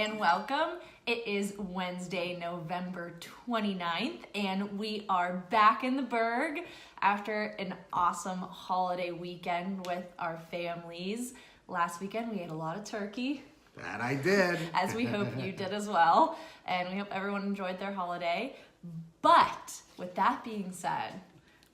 and welcome. It is Wednesday, November 29th, and we are back in the Burgh after an awesome holiday weekend with our families. Last weekend we ate a lot of turkey. That I did. As we hope you did as well, and we hope everyone enjoyed their holiday. But with that being said,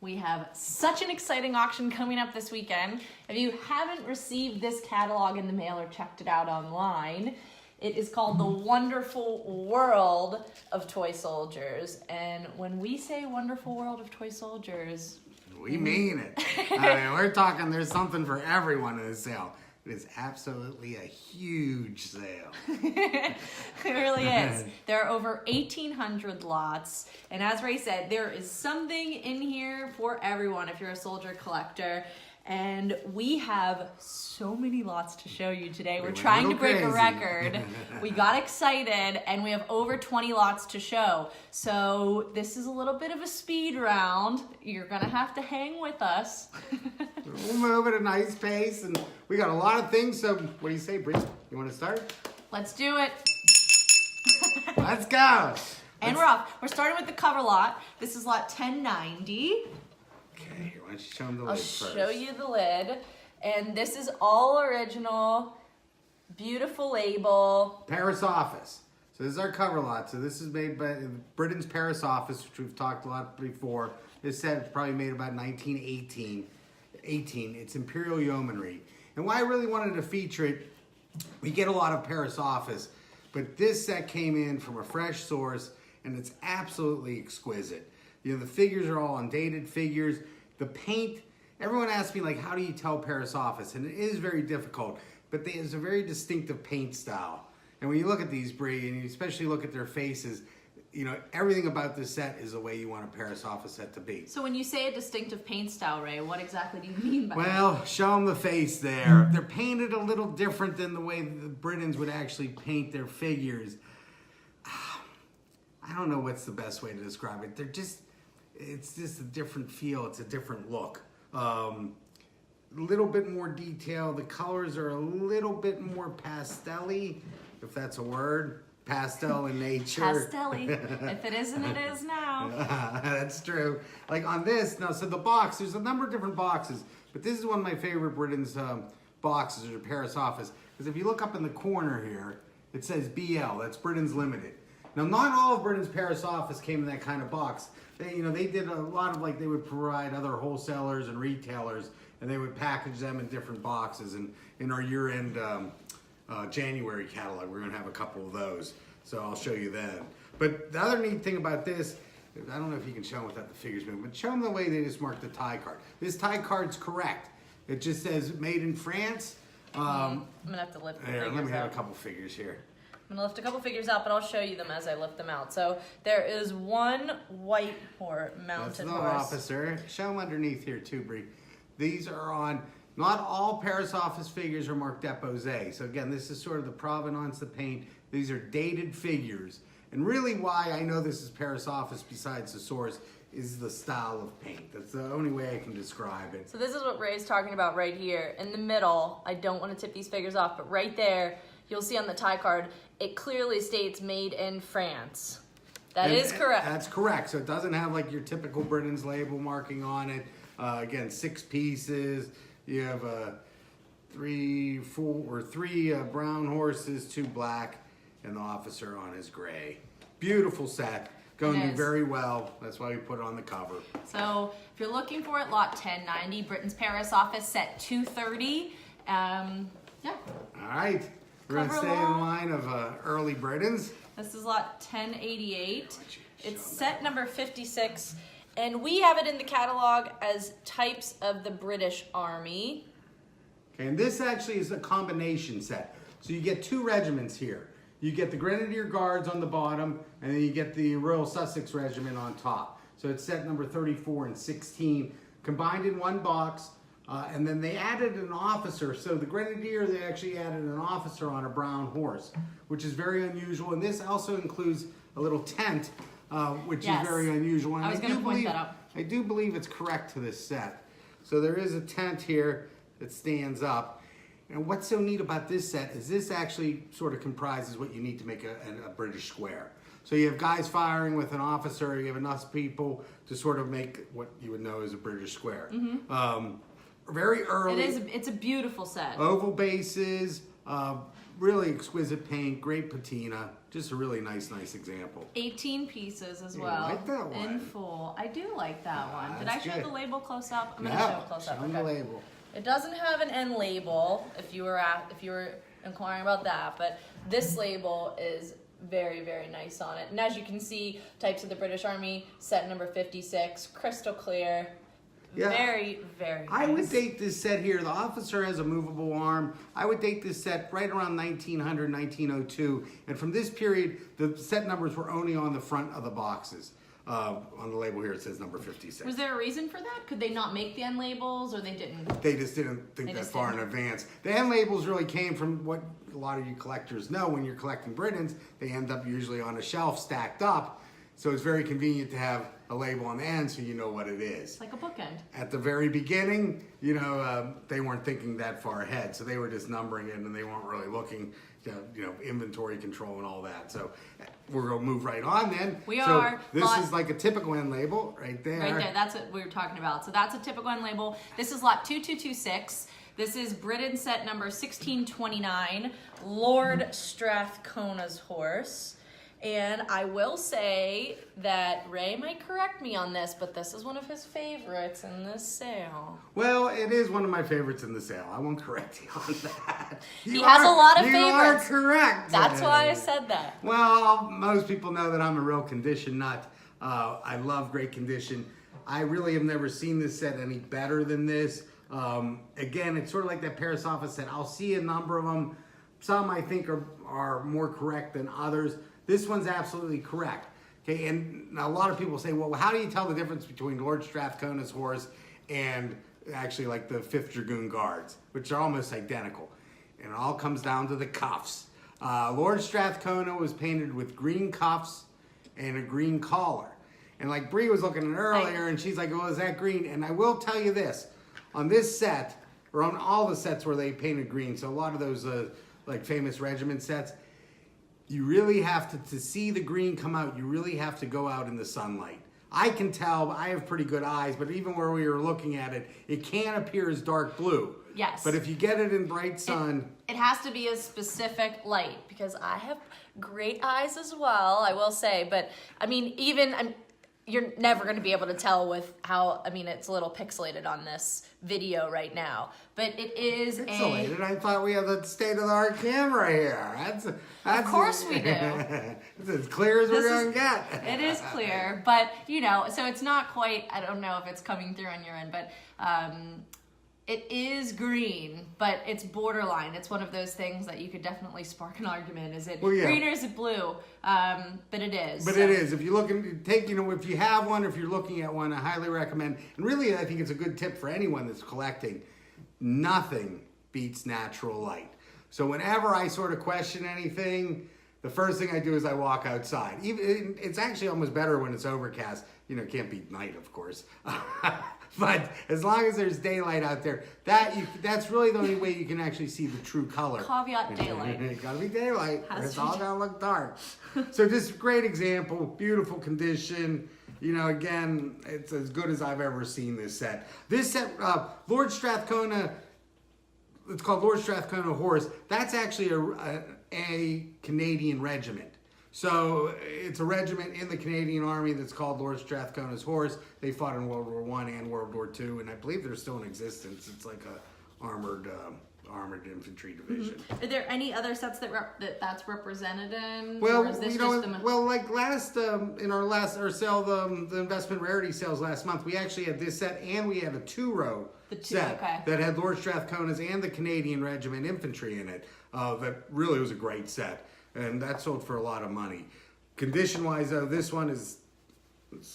we have such an exciting auction coming up this weekend. If you haven't received this catalog in the mail or checked it out online, it is called the Wonderfull World of Toy Soldiers. And when we say Wonderfull World of Toy Soldiers, we mean it. I mean, we're talking there's something for everyone in this sale. It is absolutely a huge sale. It really is. There are over 1,800 lots. And as Ray said, there is something in here for everyone if you're a soldier collector. And we have so many lots to show you today. We're trying to break a record. We got excited and we have over 20 lots to show. So this is a little bit of a speed round. You're gonna have to hang with us. We'll move at a nice pace and we got a lot of things. So what do you say, Bree? You wanna start? Let's do it. Let's go. And we're off. We're starting with the cover lot. This is lot 1090. Okay, why don't you show them the lid first? I'll show you the lid. And this is all original, beautiful label. Paris Office. So this is our cover lot. So this is made by Britain's Paris Office, which we've talked a lot before. This set is probably made about 1918. It's Imperial Yeomanry. And why I really wanted to feature it, we get a lot of Paris Office, but this set came in from a fresh source and it's absolutely exquisite. You know, the figures are all undated figures. The paint, everyone asks me, like, how do you tell Paris Office? And it is very difficult, but there's a very distinctive paint style. And when you look at these, Bree, and you especially look at their faces, you know, everything about this set is the way you want a Paris Office set to be. So when you say a distinctive paint style, Ray, what exactly do you mean by that? Well, show them the face there. They're painted a little different than the way the Britons would actually paint their figures. I don't know what's the best way to describe it. It's just a different feel. It's a different look. A little bit more detail. The colors are a little bit more pastel-y, if that's a word. Pastel in nature. Pastel-y. If it isn't, it is now. That's true. Like on this, now, so the box, there's a number of different boxes, but this is one of my favorite Britain's boxes, or Paris Office, because if you look up in the corner here, it says BL, that's Britain's Limited. Now, not all of Britain's Paris Office came in that kind of box. They did a lot of, like, they would provide other wholesalers and retailers, and they would package them in different boxes. And in our year-end January catalog, we're going to have a couple of those. So I'll show you then. But the other neat thing about this, I don't know if you can show them without the figures moving, but show them the way they just marked the tie card. This tie card's correct. It just says made in France. I'm going to have to lift the figures let me have up. a couple figures here. I'm going to lift a couple figures out, but I'll show you them as I lift them out. So there is one white mounted That's the horse. officer. Show them underneath here too, Bree. These are on, not all Paris Office figures are marked Depose. So again, this is sort of the provenance of paint. These are dated figures. And really why I know this is Paris Office besides the source is the style of paint. That's the only way I can describe it. So this is what Ray's talking about right here. In the middle, I don't want to tip these figures off, but right there, you'll see on the tie card, it clearly states made in France. That is correct. That's correct. So it doesn't have like your typical Britain's label marking on it. Again, 6 pieces. You have three brown horses, 2 black, and the officer on his gray. Beautiful set. Going to do very well. That's why we put it on the cover. So if you're looking for it, lot 1090, Britain's Paris Office, set 230. Yeah. All right. We're going to stay in line of early Britons. This is lot 1088. It's set number 56. And we have it in the catalog as types of the British Army. Okay, and this actually is a combination set. So you get 2 regiments here. You get the Grenadier Guards on the bottom, and then you get the Royal Sussex Regiment on top. So it's set number 34 and 16, combined in one box. And then they added an officer. So the Grenadier, they actually added an officer on a brown horse, which is very unusual. And this also includes a little tent, which is very unusual. And I was going to point that out. I do believe it's correct to this set. So there is a tent here that stands up. And what's so neat about this set is this actually sort of comprises what you need to make a British square. So you have guys firing with an officer, you have enough people to sort of make what you would know as a British square. Very early. It's a beautiful set. Oval bases, really exquisite paint, great patina. Just a really nice example. 18 pieces as You well. like that one? In full. I do like that one. Did I that's show good. the label close up? I'm going to show it close up. Show 'em the label. It doesn't have an end label if you were inquiring about that, but this label is very, very nice on it. And as you can see, types of the British Army, set number 56, crystal clear. Yeah. Very, very nice. I would date this set here. The officer has a movable arm. I would date this set right around 1900, 1902. And from this period, the set numbers were only on the front of the boxes. On the label here, it says number 56. Was there a reason for that? Could they not make the end labels, or they didn't? They just didn't think that far in advance. The end labels really came from what a lot of you collectors know. When you're collecting Britons, they end up usually on a shelf stacked up. So it's very convenient to have a label on the end so you know what it is. It's like a bookend. At the very beginning, they weren't thinking that far ahead. So they were just numbering it and they weren't really looking, inventory control and all that. So we're going to move right on then. This is like a typical end label right there. Right there, that's what we were talking about. So that's a typical end label. This is lot 2226. This is Britain set number 1629, Lord Strathcona's horse. And I will say that Ray might correct me on this, but this is one of his favorites in this sale. Well, it is one of my favorites in the sale. I won't correct you on that. He has a lot of favorites. You are correct. That's why I said that. Well, most people know that I'm a real condition nut. I love great condition. I really have never seen this set any better than this. Again, it's sort of like that Paris office set. I'll see a number of them. Some I think are more correct than others. This one's absolutely correct. Okay, and a lot of people say, well, how do you tell the difference between Lord Strathcona's horse and actually like the 5th Dragoon Guards, which are almost identical? And it all comes down to the cuffs. Lord Strathcona was painted with green cuffs and a green collar. And like Bree was looking at it earlier, and she's like, oh, is that green? And I will tell you this, on this set, or on all the sets where they painted green, so a lot of those like famous regiment sets, you really have to see the green come out, you really have to go out in the sunlight. I can tell, I have pretty good eyes, but even where we were looking at it, it can appear as dark blue. Yes. But if you get it in bright sun... It has to be a specific light, because I have great eyes as well, I will say. But, I mean, you're never going to be able to tell with how, it's a little pixelated on this video right now. But it is pixelated? I thought we had the state-of-the-art camera here. That's of course we do. It's as clear as we're going to get. It is clear, but, so it's not quite, I don't know if it's coming through on your end, but it is green, but it's borderline. It's one of those things that you could definitely spark an argument. Is it green or is it blue? But it is. But it is. If you look and if you have one, or if you're looking at one, I highly recommend. And really, I think it's a good tip for anyone that's collecting. Nothing beats natural light. So whenever I sort of question anything, the first thing I do is I walk outside. It's actually almost better when it's overcast. It can't be night, of course. But as long as there's daylight out there, that's really the only way you can actually see the true color. Caveat daylight. It's gotta be daylight, or it's all gonna look dark. So just a great example, beautiful condition. Again, it's as good as I've ever seen this set. This set, Lord Strathcona, it's called Lord Strathcona Horse. That's actually a Canadian regiment. So it's a regiment in the Canadian Army that's called Lord Strathcona's Horse. They fought in World War I and World War II, and I believe they're still in existence. It's like a armored infantry division. Mm-hmm. Are there any other sets that's represented in? Well, or is this just like last in our sale, the investment rarity sales last month, we actually had this set, and we had a two-row set that had Lord Strathcona's and the Canadian Regiment infantry in it. That really was a great set. And that sold for a lot of money. Condition-wise, though, this one it's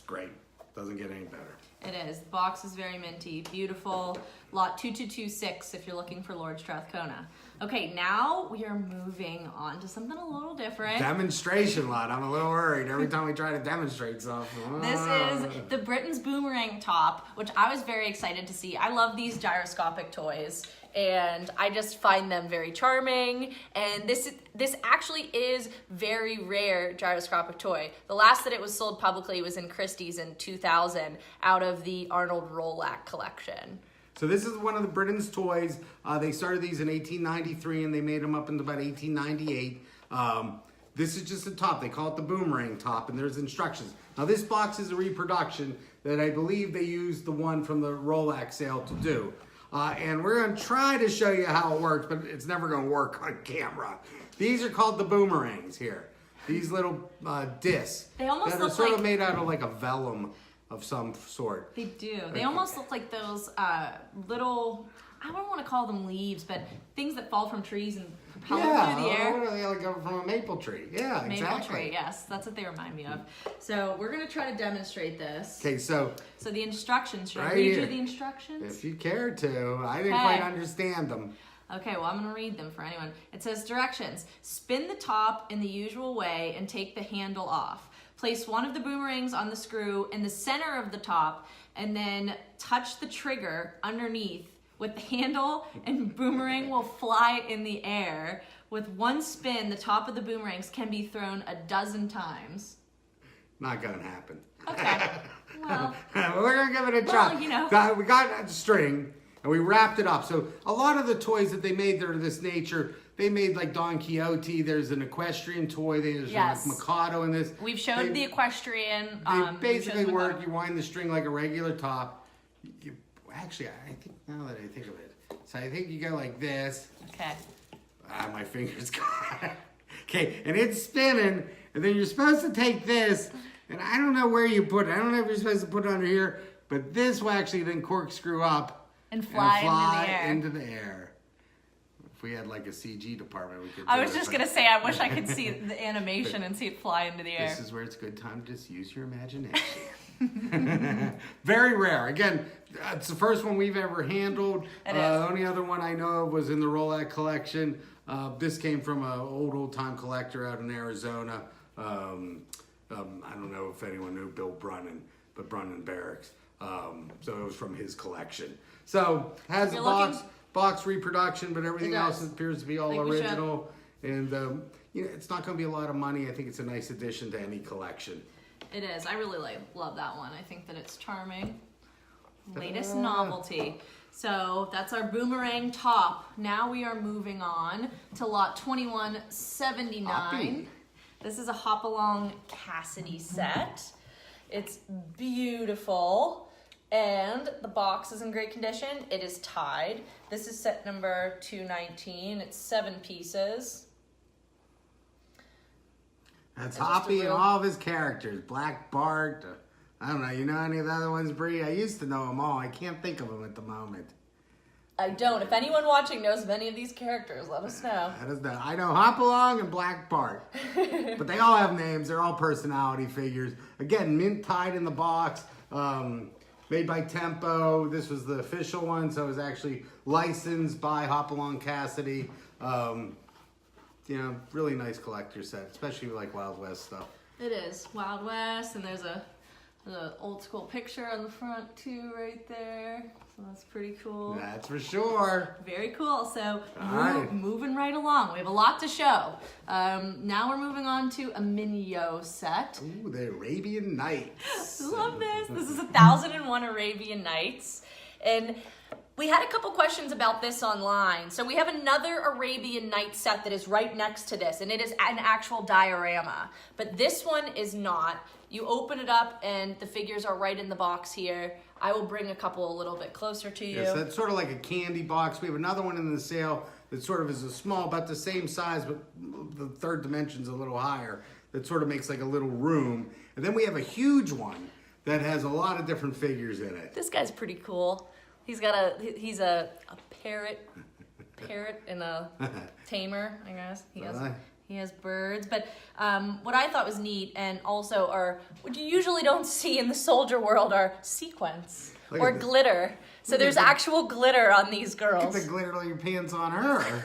great. Doesn't get any better. It is. The box is very minty. Beautiful lot 2226 if you're looking for Lord Strathcona. Okay, now we are moving on to something a little different. Demonstration lot. I'm a little worried every time we try to demonstrate something. This is the Britain's Boomerang Top, which I was very excited to see. I love these gyroscopic toys, and I just find them very charming. And this actually is very rare gyroscopic toy. The last that it was sold publicly was in Christie's in 2000 out of the Arnold Rolack collection. So this is one of the Britain's toys. They started these in 1893 and they made them up into about 1898. This is just a top. They call it the Boomerang Top, and there's instructions. Now this box is a reproduction that I believe they used the one from the Rolack sale to do. And we're going to try to show you how it works, but it's never going to work on camera. These are called the boomerangs here. These little discs. They almost that are look sort like of made out of like a vellum of some sort. They do. They almost look like those little, I don't want to call them leaves, but things that fall from trees and propel through the air. Yeah, like from a maple tree. Yeah, maple exactly. Tree, yes. That's what they remind me of. So we're going to try to demonstrate this. Okay, so the instructions, should I right read here. you the instructions? If you care to. I didn't Okay. quite understand them. Okay, well, I'm going to read them for anyone. It says directions. Spin the top in the usual way and take the handle off. Place one of the boomerangs on the screw in the center of the top and then touch the trigger underneath with the handle, and boomerang will fly in the air. With one spin, the top of the boomerangs can be thrown 12 times. Not going to happen. Okay, well. We're going to give it a try. Well, you know. We got a string and we wrapped it up. So a lot of the toys that they made that are this nature, they made like Don Quixote. There's an equestrian toy. There's Yes. like Mikado in this. We've showed the equestrian. They basically work. You wind the string like a regular top. Actually, I think now that I think of it, so I think you go like this. Okay. My fingers got. Okay, and it's spinning, and then you're supposed to take this, and I don't know where you put it. I don't know if you're supposed to put it under here, but this will actually then corkscrew up And fly into the air. If we had like a CG department, we could. I was just gonna say, I wish I could see the animation and see it fly into the air. This is where it's a good time to just use your imagination. Very rare. Again, it's the first one we've ever handled. The only other one I know of was in the Rolack collection. This came from an old time collector out in Arizona. I don't know if anyone knew Bill Brunnan, but Brunnan Barracks. So it was from his collection. So has a box reproduction, but everything else appears to be all original. And it's not going to be a lot of money. I think it's a nice addition to any collection. It is. I really love that one. I think that it's charming. Latest novelty. So that's our Boomerang Top. Now we are moving on to lot 2179. Hoppy. This is a Hopalong Cassidy set. It's beautiful. And the box is in great condition. It is tied. This is set number 219. It's 7 pieces. That's Hoppy and all of his characters. Black Bart. I don't know. You know any of the other ones, Bree? I used to know them all. I can't think of them at the moment. I don't. If anyone watching knows of any of these characters, let us know. I know Hopalong and Black Bart. But they all have names. They're all personality figures. Again, mint tied in the box. Made by Tempo. This was the official one, so it was actually licensed by Hopalong Cassidy. Really nice collector set, especially like Wild West stuff. It is Wild West, and there's a old school picture on the front too, right there. So that's pretty cool. That's for sure. Very cool. So right. Moving right along, we have a lot to show. Now we're moving on to a Minyo set. Ooh, the Arabian Nights. Love this. This is 1001 Arabian Nights, and we had a couple questions about this online. So we have another Arabian Nights set that is right next to this, and it is an actual diorama. But this one is not. You open it up, and the figures are right in the box here. I will bring a couple a little bit closer to you. Yes, that's sort of like a candy box. We have another one in the sale that sort of is a small, about the same size, but the third dimension's a little higher. That sort of makes like a little room. And then we have a huge one that has a lot of different figures in it. This guy's pretty cool. He's a parrot and a tamer, I guess. He has birds, but what I thought was neat, and also what you usually don't see in the soldier world, are sequins or glitter. So there's actual glitter on these girls. Look at the glitter on your pants on her.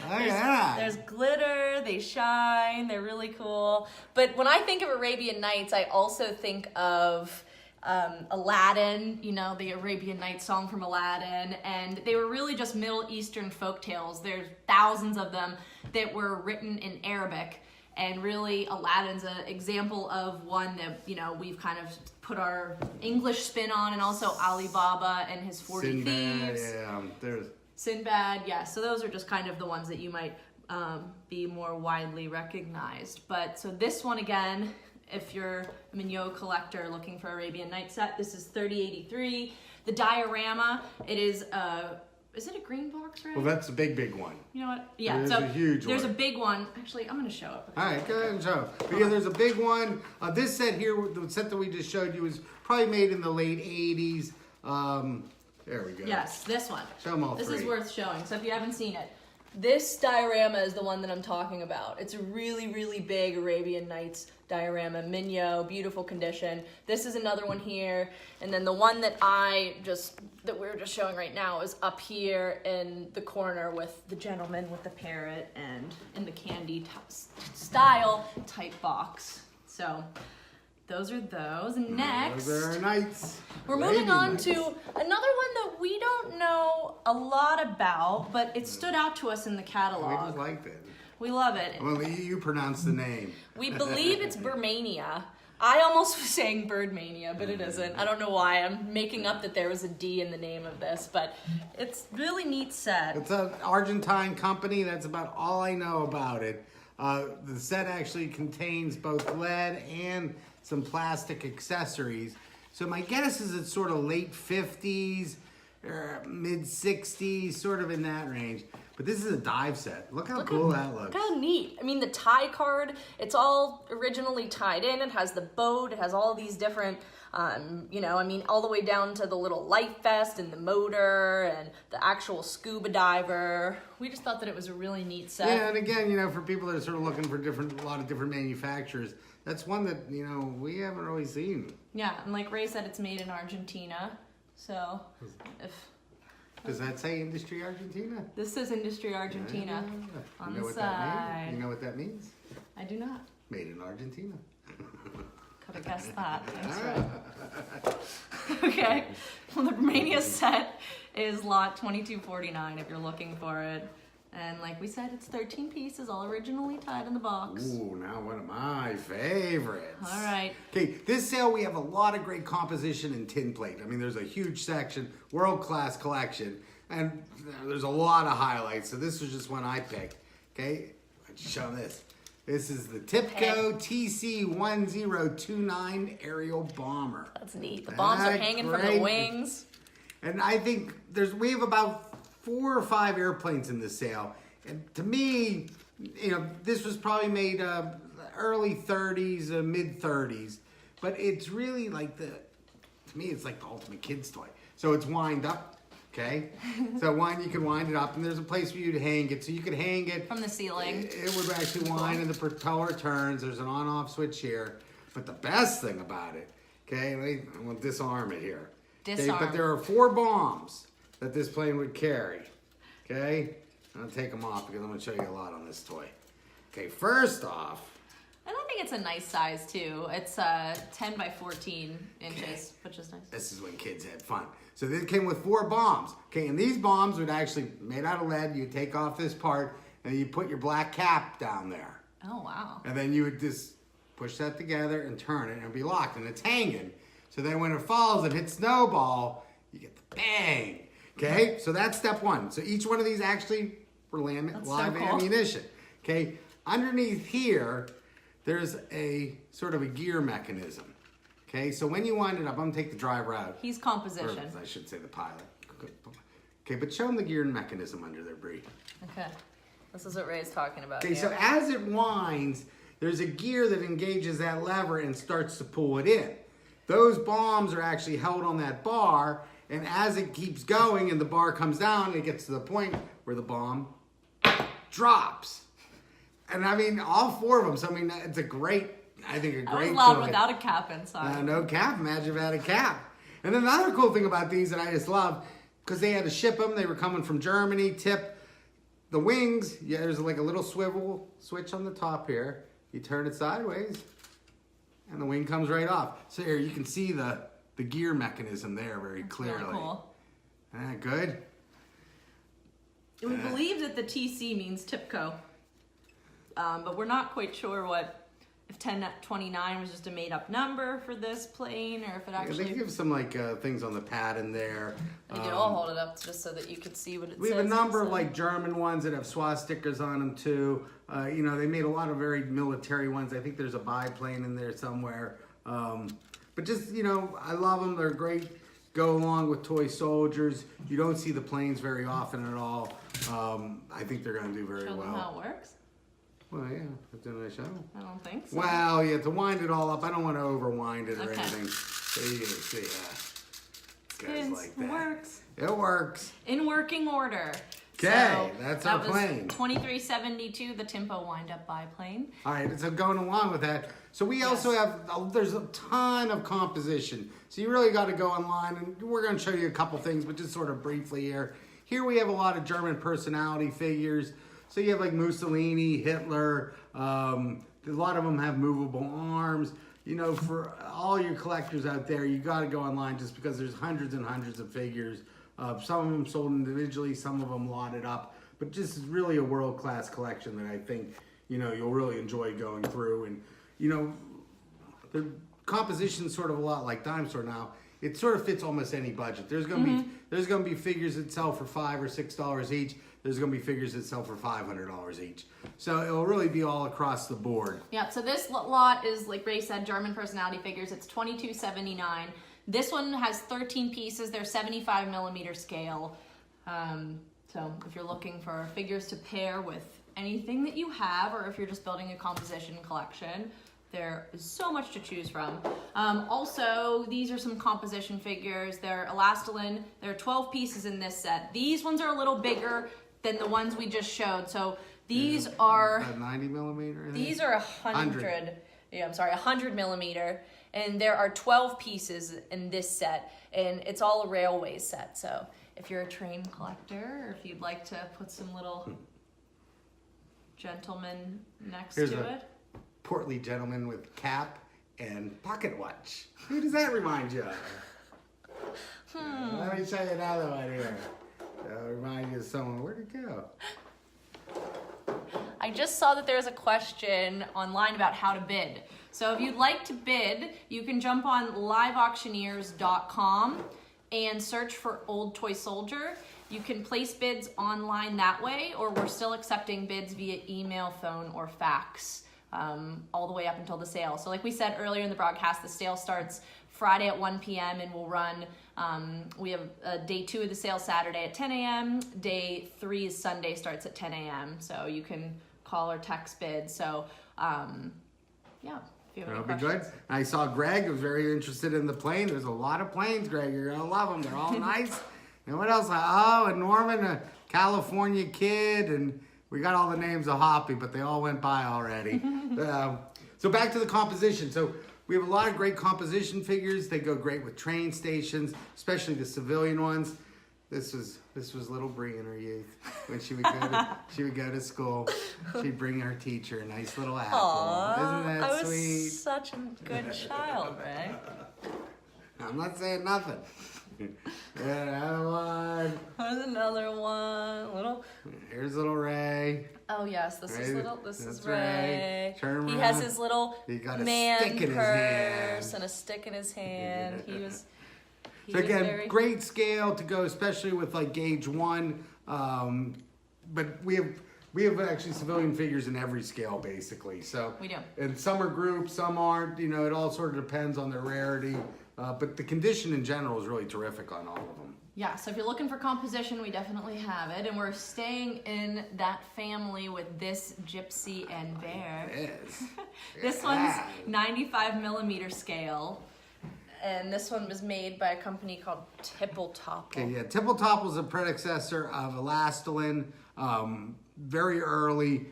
Oh, yeah. There's glitter, they shine, they're really cool. But when I think of Arabian Nights, I also think of Aladdin, you know, the Arabian Nights song from Aladdin, and they were really just Middle Eastern folk tales. There's thousands of them that were written in Arabic, and really Aladdin's an example of one that, you know, we've kind of put our English spin on, and also Ali Baba and his 40 Thieves. Yeah, there's Sinbad, yeah. So those are just kind of the ones that you might be more widely recognized. But so this one again, if you're a Mignot collector looking for Arabian Night set, this is 3083. The diorama, it is it a green box, right? Well, that's a big one. You know what? Yeah, There's so a huge there's one. a big one. Actually, I'm going to show it. All right, go ahead and show. But yeah, there's a big one. This set here, the set that we just showed you, was probably made in the late 80s. There we go. Yes, this one. Show them all This three. is worth showing. So if you haven't seen it, this diorama is the one that I'm talking about. It's a really, really big Arabian Nights diorama, Mignot, beautiful condition. This is another one here, and then the one that we're just showing right now is up here in the corner with the gentleman with the parrot and in the candy style type box. So those are those. And next, Those are nights. we're moving on to another one that we don't know a lot about, but it stood out to us in the We catalog. just liked it. We love it. Well, you pronounce the name. We believe it's Burmania. I almost was saying Birdmania, but it isn't. I don't know why. I'm making up that there was a D in the name of this, but it's really neat set. It's an Argentine company. That's about all I know about it. The set actually contains both lead and some plastic accessories. So my guess is it's sort of late 50s, or mid 60s, sort of in that range. But this is a dive set. Look how cool that looks. Look how neat. I mean, the tie card, it's all originally tied in. It has the boat. It has all these different, all the way down to the little life vest and the motor and the actual scuba diver. We just thought that it was a really neat set. Yeah, and again, for people that are sort of looking for a lot of different manufacturers, that's one that, we haven't really seen. Yeah, and like Ray said, it's made in Argentina. So, Does that say Industry Argentina? This says Industry Argentina on the side. You know what that means? I do not. Made in Argentina. Could have guessed that. Thanks, Ray. Okay. Well, the Romania set is lot 2249 if you're looking for it. And like we said, it's 13 pieces, all originally tied in the box. Ooh, now one of my favorites. All right. Okay, this sale we have a lot of great composition and tin plate. I mean, there's a huge section, world-class collection, and there's a lot of highlights. So this was just one I picked. Okay, let's show this. This is the TIPCO TC1029 aerial bomber. That's neat. The bombs are hanging from the wings. And I think we have about 4 or 5 airplanes in this sale. And to me, this was probably made early 30s, mid 30s. But it's really like to me, it's like the ultimate kid's toy. So it's wind up, okay? So you can wind it up, and there's a place for you to hang it. So you could hang it from the ceiling. It would actually wind, and the propeller turns. There's an on-off switch here. But the best thing about it, okay, I'm going to disarm it here. Disarm. Okay, but there are 4 bombs that this plane would carry. Okay? I'm going to take them off because I'm going to show you a lot on this toy. Okay, first off. And I think it's a nice size too. It's 10 by 14 inches, which is nice. This is when kids had fun. So this came with 4 bombs. Okay, and these bombs would actually, made out of lead, you take off this part and you put your black cap down there. Oh, wow. And then you would just push that together and turn it and it'd be locked and it's hanging. So then when it falls and hits snowball, you get the bang. Okay, so that's step 1. So each one of these actually were live ammunition. Okay, underneath here, there's a sort of a gear mechanism. Okay, so when you wind it up, I'm gonna take the driver out. He's composition. Or I should say the pilot. Okay, but show him the gear mechanism under there, Bree. Okay, this is what Ray's talking about. Okay, so as it winds, there's a gear that engages that lever and starts to pull it in. Those bombs are actually held on that bar, and as it keeps going and the bar comes down, it gets to the point where the bomb drops. And I mean, all 4 of them. So I mean, it's a great, I think a great I was loud toy. without a cap inside. No cap. Imagine if it had a cap. And then another cool thing about these that I just love, because they had to ship them. They were coming from Germany. Tip the wings. Yeah, there's like a little swivel switch on the top here. You turn it sideways, and the wing comes right off. So here you can see the gear mechanism there very clearly. Really cool. Isn't that good? We believe that the TC means TIPCO, but we're not quite sure if 1029 was just a made-up number for this plane, or if it actually... They give some like things on the pad in there. They do. I'll hold it up just so that you can see what it says. We have a number of like German ones that have swastikas on them too. You know, they made a lot of very military ones. I think there's a biplane in there somewhere. But just, you know, I love them. They're great. Go along with toy soldiers. You don't see the planes very often at all. I think they're going to do very Show well. them how it works? Well, yeah, didn't I show? I don't think so. Well, you have to wind it all up. I don't want to overwind it or Okay. anything. So you see, guys like that. It works. It works. In working order. Okay, that's our that was plane. 2372, the Timpo wind-up biplane. All right, so going along with that, so we also have, there's a ton of composition. So you really got to go online, and we're going to show you a couple things, but just sort of briefly here. Here we have a lot of German personality figures. So you have like Mussolini, Hitler, a lot of them have movable arms. You know, for all your collectors out there, you got to go online just because there's hundreds and hundreds of figures. Some of them sold individually, some of them lotted up. But just really a world-class collection that I think, you know, you'll really enjoy going through. And, you know, the composition's sort of a lot like Dime Store now. It sort of fits almost any budget. There's gonna be figures that sell for $5 or $6 each. There's gonna be figures that sell for $500 each. So it'll really be all across the board. Yeah, so this lot is, like Ray said, German personality figures. It's $22.79. This one has 13 pieces. They're 75 millimeter scale. So if you're looking for figures to pair with anything that you have, or if you're just building a composition collection, there is so much to choose from. Also, these are some composition figures. They're elastilin. There are 12 pieces in this set. These ones are a little bigger than the ones we just showed. So these are... 90 millimeter? I think? These are 100. Yeah, I'm sorry, 100 millimeter. And there are 12 pieces in this set. And it's all a railway set. So if you're a train collector, or if you'd like to put some little gentlemen next to it. Portly gentleman with cap and pocket watch. Who does that remind you of? Let me show you another one here. That'll remind you of someone. Where'd it go? I just saw that there's a question online about how to bid. So if you'd like to bid, you can jump on liveauctioneers.com and search for Old Toy Soldier. You can place bids online that way, or we're still accepting bids via email, phone, or fax. All the way up until the sale. So like we said earlier in the broadcast, the sale starts Friday at 1 p.m. and will run, we have day 2 of the sale Saturday at 10 a.m. Day 3 is Sunday, starts at 10 a.m. So you can call or text bid. So yeah, if you have any That'll be questions. good. I saw Greg was very interested in the plane. There's a lot of planes, Greg. You're going to love them. They're all nice. And what else? Oh, and Norman, a California kid, and we got all the names of Hoppy, but they all went by already. So back to the composition. So we have a lot of great composition figures. They go great with train stations, especially the civilian ones. This was little Bree in her youth when she would go to school. She'd bring her teacher a nice little apple. Aww, Isn't that I was sweet? such a good child, Ray. I'm not saying nothing. Another one. There's another one. Little. Here's little Ray. Oh yes, this is Ray, little. This that's is Ray. Turn He around. has his little He got a man stick in his hand. purse and a stick in his hand. He was. So again, great scale to go, especially with like gauge 1. But we have actually civilian figures in every scale basically. So We do. And some are grouped, some aren't. You know, it all sort of depends on their rarity. But the condition in general is really terrific on all of them. Yeah, so if you're looking for composition, we definitely have it. And we're staying in that family with this Gypsy and Bear. Yes. This one's 95 millimeter scale. And this one was made by a company called Tipple Topple. Okay, yeah, Tipple Topple is a predecessor of Elastilin, very early.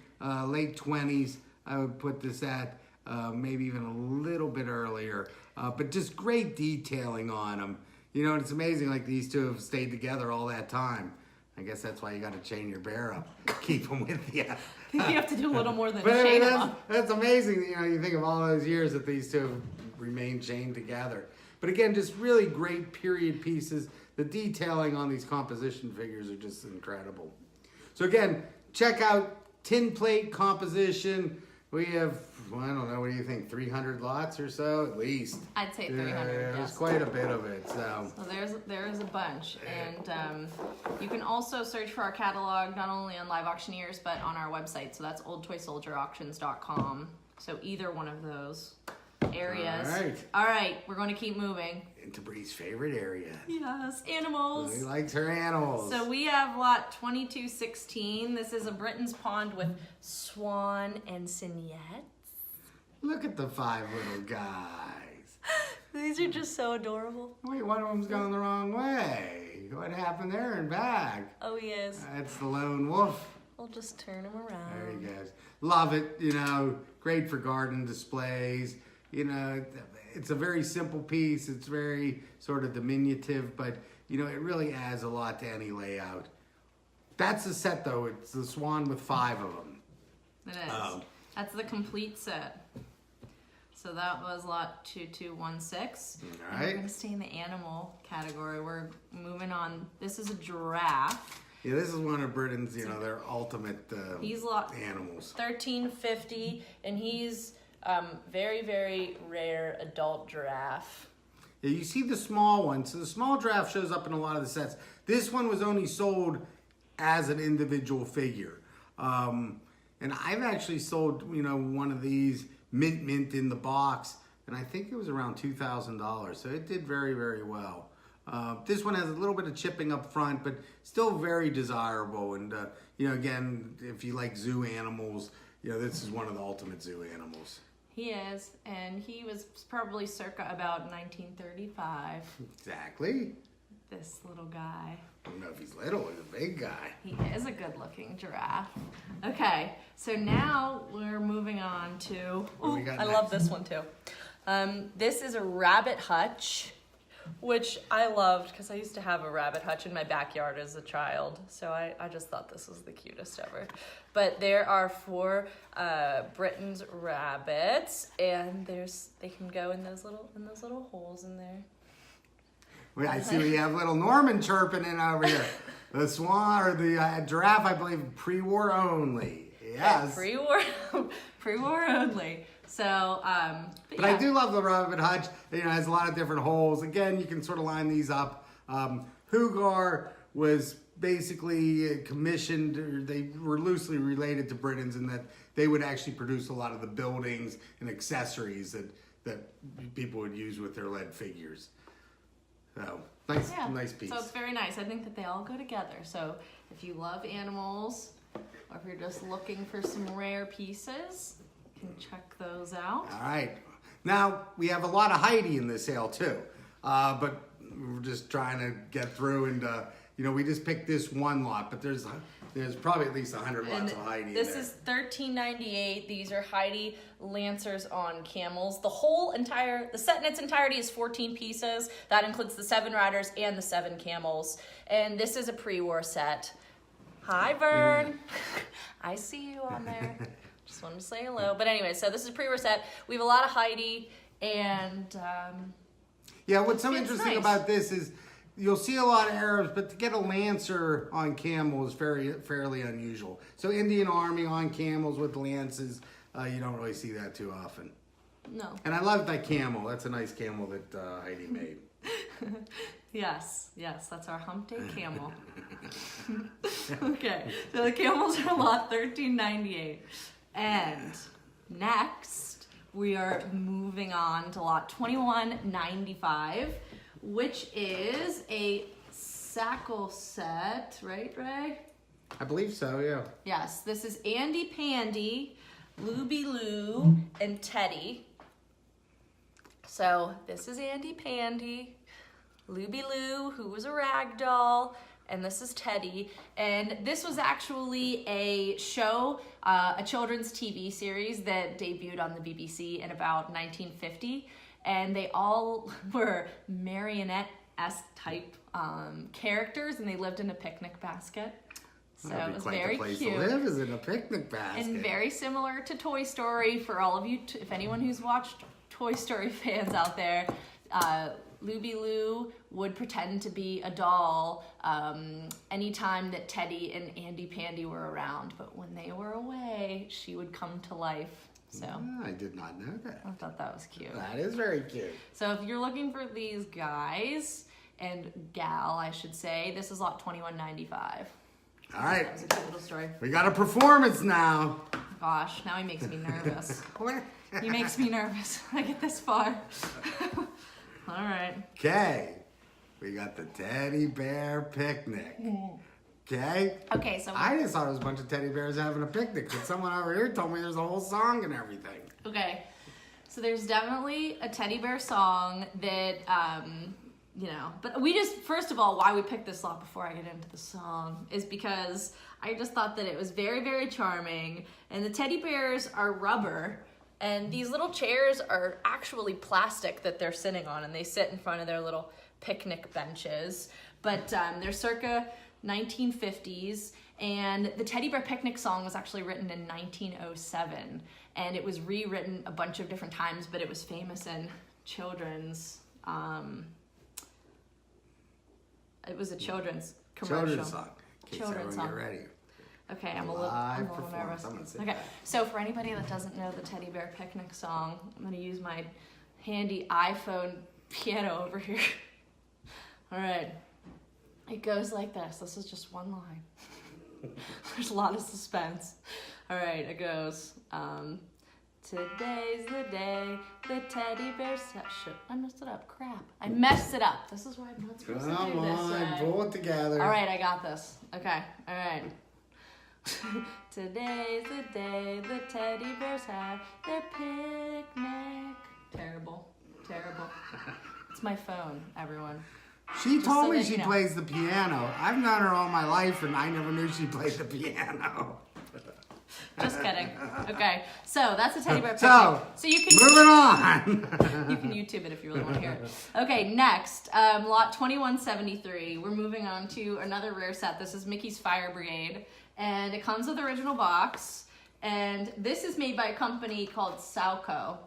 late 20s, I would put this at. Maybe even a little bit earlier. But just great detailing on them. You know, and it's amazing, like these two have stayed together all that time. I guess that's why you got to chain your bear up. Keep them with you. I think you have to do a little more than But I chain mean, them up. that's amazing. You know, you think of all those years that these two have remained chained together. But again, just really great period pieces. The detailing on these composition figures are just incredible. So again, check out Tin Plate Composition. We have, well, I don't know, what do you think, 300 lots or so at least? I'd say 300, There's yes. quite a bit of it. So There's a bunch, and you can also search for our catalog not only on Live Auctioneers but on our website. So that's oldtoysoldierauctions.com. So either one of those areas. All right, we're going to keep moving into Bree's favorite area. Yes, animals. He likes her animals. So we have lot 2216. This is a Britain's Pond with swan and cygnets. Look at the 5 little guys. These are just so adorable. Wait, one of them's going the wrong way. What happened there and back? Oh, he is. That's the lone wolf. We'll just turn him around. There he goes. Love it, you know, great for garden displays. You know, it's a very simple piece. It's very sort of diminutive, but, you know, it really adds a lot to any layout. That's the set, though. It's the swan with 5 of them. It is. That's the complete set. So that was lot 2216. All And we're right. going to stay in the animal category. We're moving on. This is a giraffe. Yeah, this is one of Britain's, you know, their ultimate He's lot animals. 1350, and he's very, very rare adult giraffe. Yeah, you see the small one. So the small giraffe shows up in a lot of the sets. This one was only sold as an individual figure. And I've actually sold, you know, one of these mint in the box, and I think it was around $2,000. So it did very, very well. This one has a little bit of chipping up front, but still very desirable. And, you know, again, if you like zoo animals, you know, this is one of the ultimate zoo animals. He is, and he was probably circa about 1935. Exactly. This little guy. I don't know if he's little, he's a big guy. He is a good-looking giraffe. Okay, so now we're moving on to... What we got I next? love this one too. This is a rabbit hutch, which I loved because I used to have a rabbit hutch in my backyard as a child. So I just thought this was the cutest ever. But there are 4 Britain's rabbits, and they can go in those little holes in there. Wait, I see we have little Norman chirping in over here. The swan or the giraffe, I believe, pre-war only. Yes. Pre-war only. So, But yeah. I do love the rabbit hutch. You know, it has a lot of different holes. Again, you can sort of line these up. Hugar was basically commissioned, or they were loosely related to Britons in that they would actually produce a lot of the buildings and accessories that people would use with their lead figures. So, nice piece. So it's very nice. I think that they all go together. So if you love animals, or if you're just looking for some rare pieces, you can check those out. All right. Now, we have a lot of Heidi in this sale, too. But we're just trying to get through, and, you know, we just picked this one lot, but there's probably at least 100 lots of Heidi This in there. is $13.98. These are Heidi Lancers on camels. The set in its entirety is 14 pieces. That includes the 7 riders and the 7 camels. And this is a pre-war set. Hi, Vern. I see you on there. Just wanted to say hello. But anyway, so this is a pre-war set. We have a lot of Heidi, and Yeah, what's so it's interesting nice. about this is you'll see a lot of Arabs, but to get a Lancer on camel is fairly unusual. So Indian Army on camels with lances, you don't really see that too often. no. And I love that camel. That's a nice camel that Heidi made. Yes, that's our hump day camel. Okay, so the camels are lot $13.98. And next, we are moving on to lot $21.95, which is a Sackle set, right, Ray? I believe so, yeah. Yes, this is Andy Pandy, Luby Lou, and Teddy. So this is Andy Pandy, Luby Lou, who was a rag doll, and this is Teddy. And this was actually a show, a children's TV series that debuted on the BBC in about 1950. And they all were marionette-esque type characters, and they lived in a picnic basket. So it was very place cute. To live is in a picnic basket. And very similar to Toy Story. For all of you, if anyone who's watched Toy Story fans out there, Luby Lou would pretend to be a doll anytime that Teddy and Andy Pandy were around. But when they were away, she would come to life. So I did not know that. I thought that was cute. That is very cute. So if you're looking for these guys, and gal, I should say, this is lot 2195. All right. That was a cute little story. We got a performance now. Gosh, now he makes me nervous. He makes me nervous when I get this far. All right. Okay. We got the teddy bear picnic. Okay? Okay, so... I just thought it was a bunch of teddy bears having a picnic, but someone over here told me there's a whole song and everything. Okay. So there's definitely a teddy bear song that, you know, but we just, first of all, why we picked this lot before I get into the song is because I just thought that it was very, very charming. And the teddy bears are rubber, and these little chairs are actually plastic that they're sitting on, and they sit in front of their little picnic benches. But they're circa 1950s, and the Teddy Bear Picnic song was actually written in 1907, and it was rewritten a bunch of different times, but it was famous in children's, it was a children's commercial. Children's song. In case Children's everyone song. get ready. Okay, I'm a little nervous. Okay, so for anybody that doesn't know the Teddy Bear Picnic song, I'm gonna use my handy iPhone piano over here. All right, it goes like this. This is just one line. There's a lot of suspense. All right, it goes. Today's the day the teddy bear I messed it up. Crap. I messed it up. This is why I'm not supposed to do Come this. on, pull it together. All right, I got this. Okay, all right. Today's the day the teddy bears have their picnic. Terrible. It's my phone, everyone. She Just told so me that she you know. plays the piano. I've known her all my life, and I never knew she played the piano. Just kidding. Okay, so that's a teddy bear picnic. So you can moving on. you can YouTube it if you really want to hear it. Okay, next, lot 2173. We're moving on to another rare set. This is Mickey's Fire Brigade, and it comes with the original box. And this is made by a company called Salco,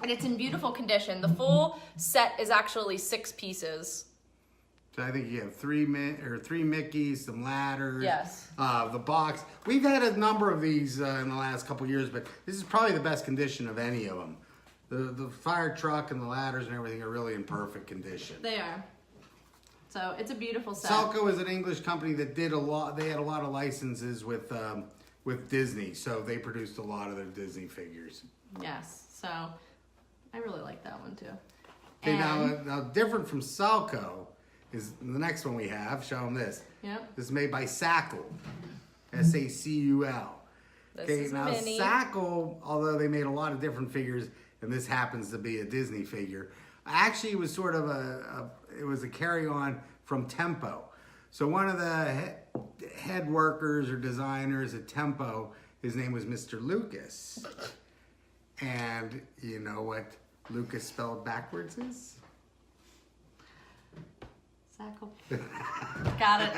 and it's in beautiful condition. The full set is actually 6 pieces. So I think you have three Mickeys, some ladders. Yes. The box. We've had a number of these in the last couple years, but this is probably the best condition of any of them. The fire truck and the ladders and everything are really in perfect condition. They are. So it's a beautiful set. Salco is an English company that did a lot. They had a lot of licenses with Disney, so they produced a lot of their Disney figures. Yes. So I really like that one too. Okay, now different from Salco is the next one we have. Show them this. Yep. This is made by Sackle. S-A-C-U-L. This Okay, is now Minnie. Sackle, although they made a lot of different figures, and this happens to be a Disney figure, actually was sort of it was a carry-on from Tempo. So one of the head workers or designers at Tempo, his name was Mr. Lucas. And you know what Lucas spelled backwards is? Sackle. Got it.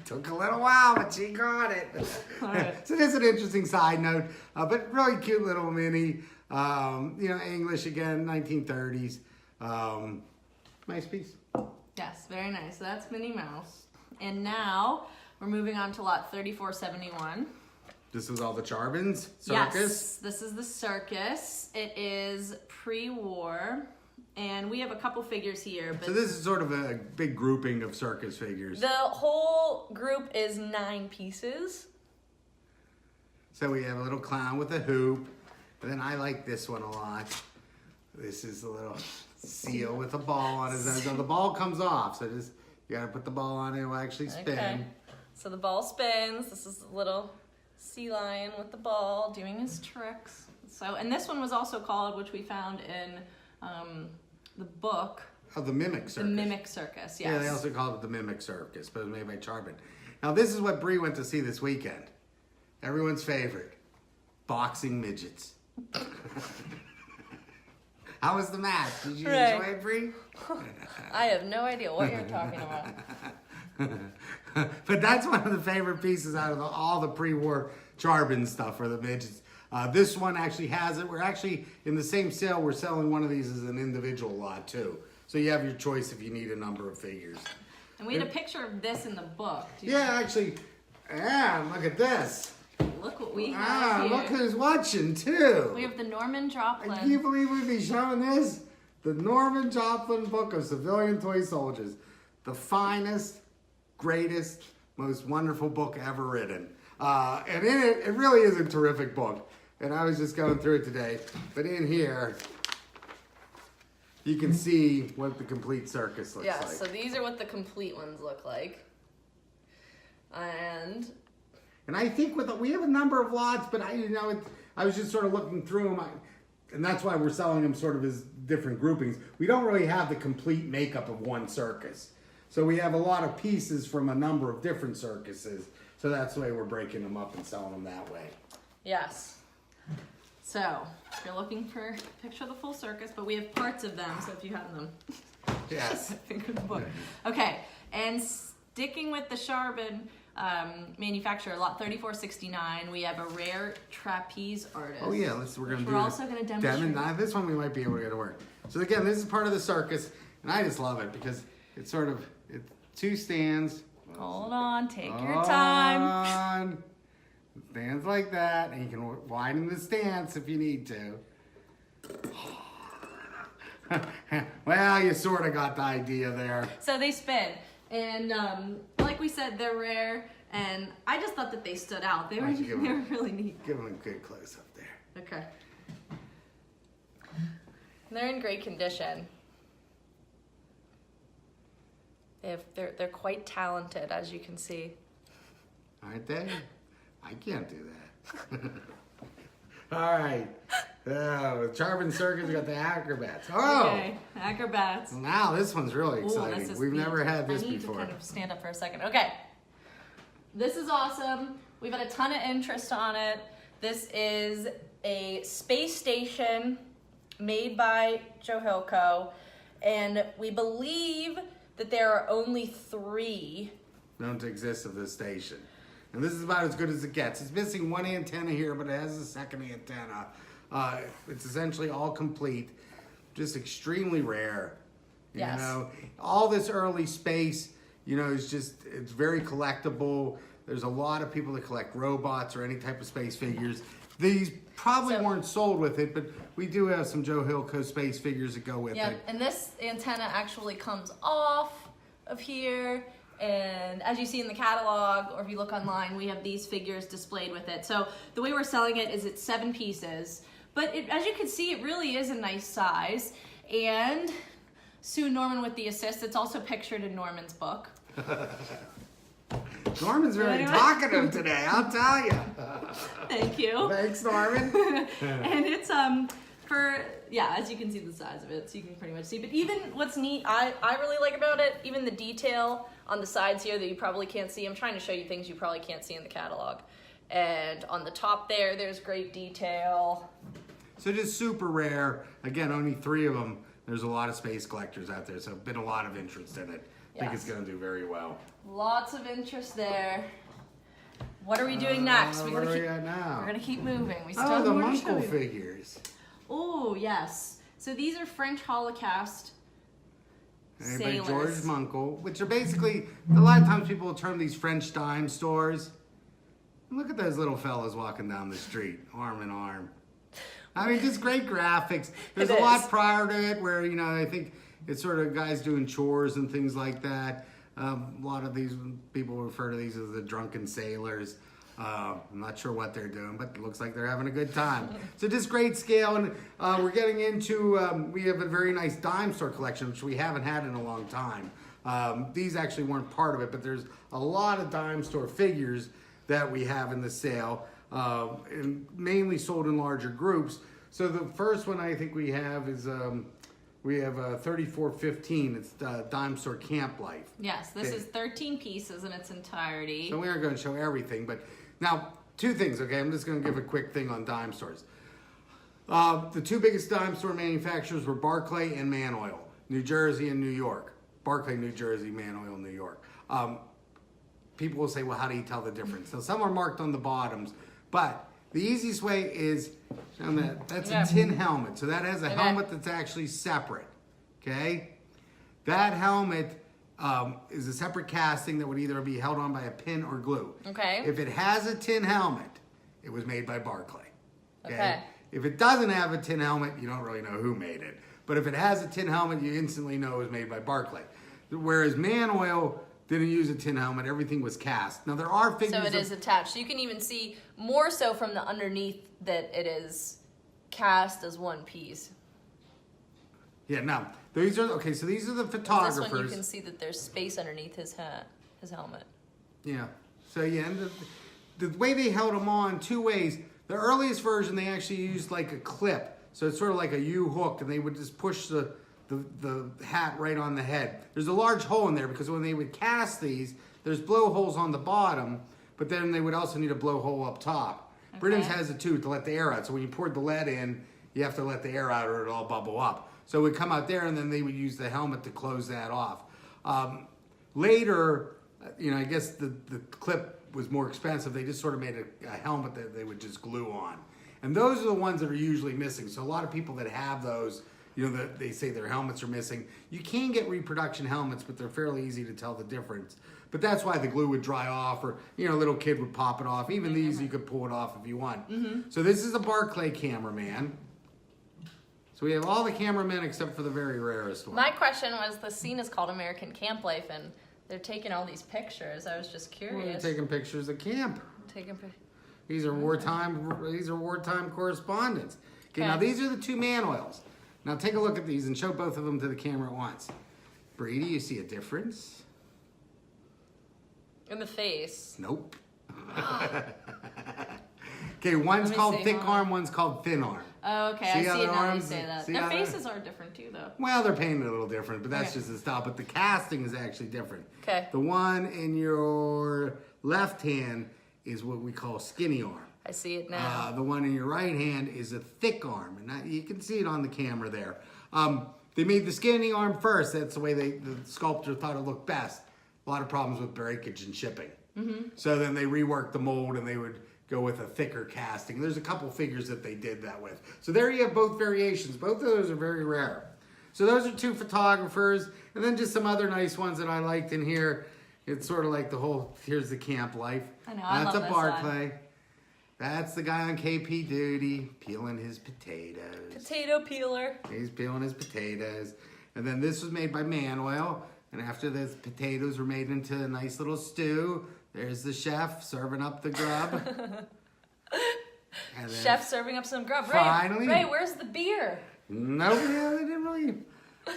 Took a little while, but she got it. All right. So this is an interesting side note, but really cute little Minnie. You know, English again, 1930s. Nice piece. Yes, very nice. So that's Minnie Mouse. And now we're moving on to lot 3471. This was all the Charbins circus. Yes, this is the circus. It is pre-war. And we have a couple figures here. But So this is sort of a big grouping of circus figures. the whole group is 9 pieces. So we have a little clown with a hoop. And then I like this one a lot. This is a little seal with a ball on his nose. Now the ball comes off, so just you gotta put the ball on it, it will actually spin. Okay. So the ball spins. This is a little sea lion with the ball doing his tricks. So, and this one was also called, which we found in the book, Oh, the Mimic Circus. The Mimic Circus, yes. Yeah, they also call it the Mimic Circus, but it was made by Charbon. Now, this is what Bree went to see this weekend. Everyone's favorite. Boxing midgets. How was the match? Did you enjoy it, Bree? I have no idea what you're talking about. But that's one of the favorite pieces out of all the pre-war Charbon stuff for the midgets. This one actually has it. We're actually, in the same sale, we're selling one of these as an individual lot, too. So you have your choice if you need a number of figures. And we had a picture of this in the book. Actually, look at this. Look what we have here. Look who's watching, too. We have the Norman Joplin. Can you believe we'd be showing this? The Norman Joplin Book of Civilian Toy Soldiers. The finest, greatest, most wonderful book ever written. And in it, it really is a terrific book. And I was just going through it today. But in here, you can see what the complete circus looks like. So these are what the complete ones look like. And I think we have a number of lots, but I was just sort of looking through them. And that's why we're selling them sort of as different groupings. We don't really have the complete makeup of one circus. So we have a lot of pieces from a number of different circuses. So that's the way we're breaking them up and selling them that way. Yes. So, if you're looking for a picture of the full circus, but we have parts of them, so if you have them. Yes. Finger the book. Okay, and sticking with the Charbon manufacturer, lot 3469, we have a rare trapeze artist. Oh yeah, we're also going to demonstrate. This one we might be able to get to work. So again, this is part of the circus, and I just love it because it's two stands. Hold on, take your time. Stands like that, and you can widen the stance if you need to. Well, you sort of got the idea there. So they spin, and like we said, they're rare, and I just thought that they stood out. They were really neat. Give them a good close up there. Okay. They're in great condition. They're quite talented, as you can see. Aren't they? I can't do that. All right. With Charbon Circus, we got the acrobats. Oh! Okay, acrobats. Now this one's really exciting. We've never had this before. I need to kind of stand up for a second. Okay. This is awesome. We've had a ton of interest on it. This is a space station made by Johilco, and we believe that there are only 3 known to exist of this station. And this is about as good as it gets. It's missing one antenna here, but it has a second antenna. It's essentially all complete, just extremely rare. You know, all this early space, it's very collectible. There's a lot of people that collect robots or any type of space figures. These probably weren't sold with it, but we do have some Johilco space figures that go with it. Yeah, and this antenna actually comes off of here. And as you see in the catalog, or if you look online, we have these figures displayed with it. So the way we're selling it is it's 7 pieces. But as you can see, it really is a nice size. And Sue Norman with the assist. It's also pictured in Norman's book. Norman's very talkative today, I'll tell you. Thank you. Thanks, Norman. And it's as you can see the size of it, so you can pretty much see. But even what's neat, I really like about it, even the detail on the sides here that you probably can't see. I'm trying to show you things you probably can't see in the catalog. And on the top there's great detail. So just super rare. Again, only 3 of them. There's a lot of space collectors out there, so been a lot of interest in it. I think it's going to do very well. Lots of interest there. What are we doing next? What are we at now? We're going to keep moving. We still have the more to show Wonderfull you. figures. Oh, yes. So these are French Holocaust By sailors. George Munkle, which are basically, a lot of times people will term these French dime stores. And look at those little fellas walking down the street, arm in arm. I mean, just great graphics. There's a lot prior to it where, I think it's sort of guys doing chores and things like that. A lot of these people refer to these as the drunken sailors. I'm not sure what they're doing, but it looks like they're having a good time. So just great scale, and we're getting into, we have a very nice dime store collection, which we haven't had in a long time. These actually weren't part of it, but there's a lot of dime store figures that we have in the sale, and mainly sold in larger groups. So the first one I think we have is We have 3415. It's Dime Store Camp Life. Yes, this Okay. is 13 pieces in its entirety. So we aren't going to show everything, but now 2 things. Okay, I'm just going to give a quick thing on dime stores. The 2 biggest dime store manufacturers were Barclay and Man Oil, New Jersey and New York. Barclay, New Jersey, Man Oil, New York. People will say, well, how do you tell the difference? So some are marked on the bottoms, but the easiest way is, that's a tin helmet. So that has a helmet that's actually separate, okay? That helmet is a separate casting that would either be held on by a pin or glue. Okay. If it has a tin helmet, it was made by Barclay. Okay. If it doesn't have a tin helmet, you don't really know who made it. But if it has a tin helmet, you instantly know it was made by Barclay. Whereas Man Oil didn't use a tin helmet, everything was cast. Now there are figures. So it is attached. So you can even see more so from the underneath that it is cast as one piece. Yeah, no. These are okay, so these are the photographers. This one you can see that there's space underneath his hat, his helmet. Yeah. So yeah, and the way they held them on 2 ways. The earliest version they actually used like a clip. So it's sort of like a U-hook, and they would just push the hat right on the head. There's a large hole in there because when they would cast these, there's blowholes on the bottom, but then they would also need a blowhole up top. Okay. Britain's has it too to let the air out. So when you poured the lead in, you have to let the air out or it'll all bubble up. So it would come out there, and then they would use the helmet to close that off. Later, I guess the clip was more expensive. They just sort of made a helmet that they would just glue on. And those are the ones that are usually missing. So a lot of people that have those, they say their helmets are missing. You can get reproduction helmets, but they're fairly easy to tell the difference. But that's why the glue would dry off, or a little kid would pop it off. Even these, you could pull it off if you want. Mm-hmm. So this is a Barclay cameraman. So we have all the cameramen except for the very rarest one. My question was, the scene is called American Camp Life, and they're taking all these pictures. I was just curious. Well, they're taking pictures of camp. These are wartime correspondence. Okay, now these are the 2 Man Oils. Now take a look at these and show both of them to the camera at once. Brady, you see a difference? In the face. Nope. Okay, one's called thick arm, one's called thin arm. Oh, okay, I see it now you say that. Their faces are different too, though. Well, they're painted a little different, but that's just the style. But the casting is actually different. Okay. The one in your left hand is what we call skinny arm. I see it now. The one in your right hand is a thick arm, and you can see it on the camera there. They made the skinny arm first. That's the way the sculptor thought it looked best. A lot of problems with breakage and shipping. Mm-hmm. So then they reworked the mold, and they would go with a thicker casting. There's a couple figures that they did that with. So there you have both variations. Both of those are very rare. So those are 2 photographers, and then just some other nice ones that I liked in here. It's sort of like the whole, here's the camp life. I know, I love That's a this Barclay. one. That's the guy on KP duty, peeling his potatoes. Potato peeler. He's peeling his potatoes. And then this was made by Man Oil. And after the potatoes were made into a nice little stew, there's the chef serving up the grub. Chef serving up some grub. Finally. Ray, where's the beer? No, they didn't really.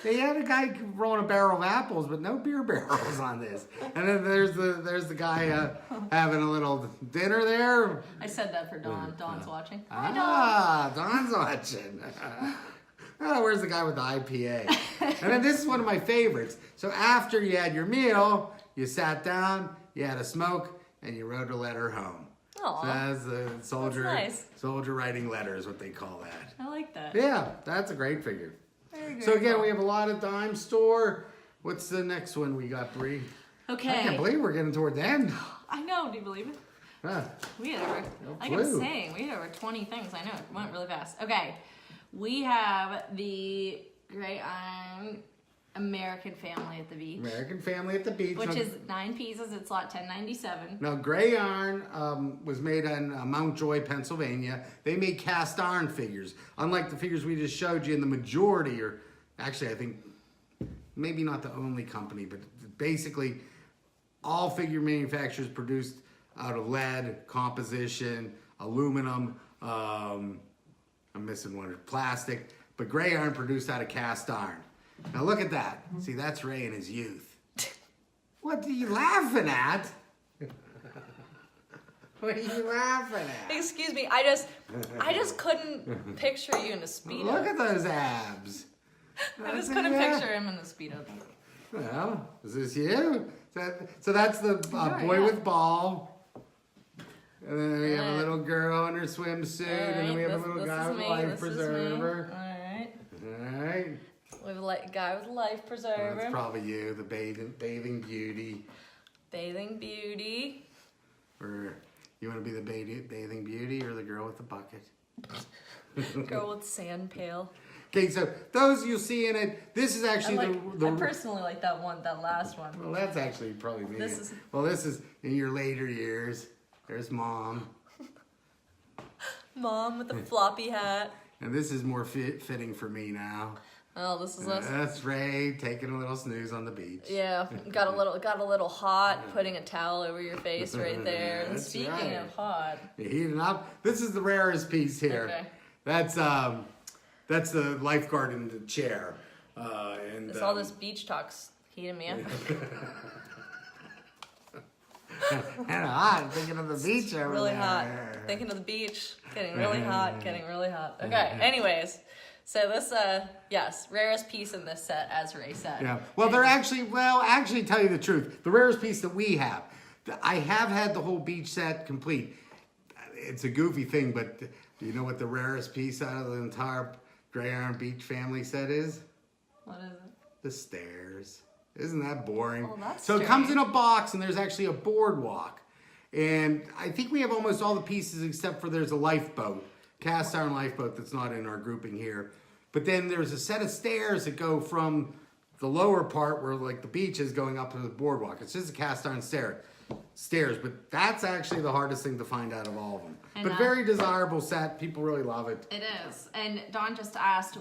They had a guy rolling a barrel of apples, but no beer barrels on this. And then there's the guy having a little dinner there. I said that for Dawn. Dawn's watching. Hi, Dawn. Dawn's watching. Oh, where's the guy with the IPA? And then this is one of my favorites. So after you had your meal, you sat down, you had a smoke, and you wrote a letter home. Aww. So that's the soldier. That's nice. Soldier writing letters, what they call that. I like that. Yeah, that's a great figure. Very So again, cool. we have a lot of dime store. What's the next one we got, Bree? Okay. I can't believe we're getting toward the end. I know. Do you believe it? Huh. We had over. Like I was saying, we had over 20 things. I know it went really fast. Okay, we have the Great Iron American Family at the Beach. American Family at the Beach. Which is 9 pieces. It's lot 1097. Now, gray iron was made in Mount Joy, Pennsylvania. They made cast iron figures. Unlike the figures we just showed you, in the majority, or actually I think maybe not the only company, but basically all figure manufacturers produced out of lead, composition, aluminum, I'm missing one, plastic, but gray iron produced out of cast iron. Now look at that. See, that's Ray in his youth. What are you laughing at? What are you laughing at? Excuse me, I just couldn't picture you in a Speedo. Look at those abs. I just couldn't picture him in the Speedo. Well, is this you? So that's the boy with ball. And then we have a little girl in her swimsuit, and then we have a little guy with a life preserver. All right. We have a guy with a life preserver. That's probably you, the bathing beauty. Bathing beauty. Or you want to be the bathing beauty or the girl with the bucket? Girl with sand pail. Okay, so those you'll see in it. This is actually I personally like that last one. Well, that's actually probably me. This is in your later years. There's Mom. Mom with the floppy hat. And this is more fitting for me now. Oh, this is us. That's Ray taking a little snooze on the beach. Yeah, got a little hot, putting a towel over your face right there. And speaking of hot, you're heating up. This is the rarest piece here. Okay. That's the lifeguard in the chair. And all this beach talk's heating me up. And hot, thinking of the beach over really there. Hot. Thinking of the beach, getting really hot, Okay, anyways. So this, yes, rarest piece in this set, as Ray said. Yeah. Well, actually, tell you the truth, the rarest piece that we have, I have had the whole beach set complete. It's a goofy thing, but do you know what the rarest piece out of the entire Gray Iron Beach family set is? What is it? The stairs. Isn't that boring? Oh, that's so strange. It comes in a box, and there's actually a boardwalk. And I think we have almost all the pieces except for there's a lifeboat. Cast iron lifeboat that's not in our grouping here. But then there's a set of stairs that go from the lower part where like the beach is going up to the boardwalk. It's just a cast iron stairs, but that's actually the hardest thing to find out of all of them. But very desirable set. People really love it. It is. And Dawn just asked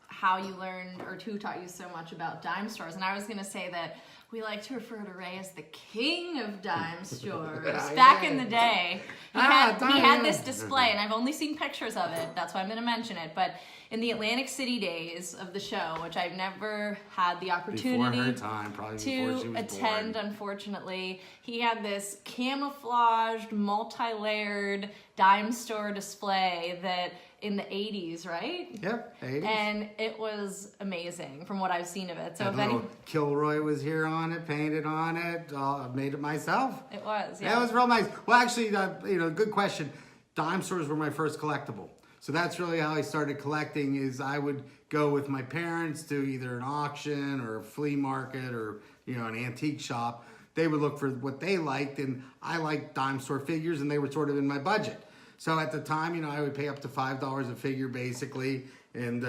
how you learned or who taught you so much about dime stores. And I was going to say that we like to refer to Ray as the king of dime stores. Back in the day, he had this display, and I've only seen pictures of it. That's why I'm going to mention it. But in the Atlantic City days of the show, which I've never had the opportunity to attend, unfortunately, he had this camouflaged, multi-layered dime store display that in the 80s, right? Yep, 80s. And it was amazing from what I've seen of it. So if little Kilroy was here on it, painted on it, made it myself. It was, yeah. Yeah, it was real nice. Well, actually, good question. Dime stores were my first collectible. So that's really how I started collecting is I would go with my parents to either an auction or a flea market or, an antique shop. They would look for what they liked, and I liked dime store figures, and they were sort of in my budget. So at the time, I would pay up to $5 a figure basically, and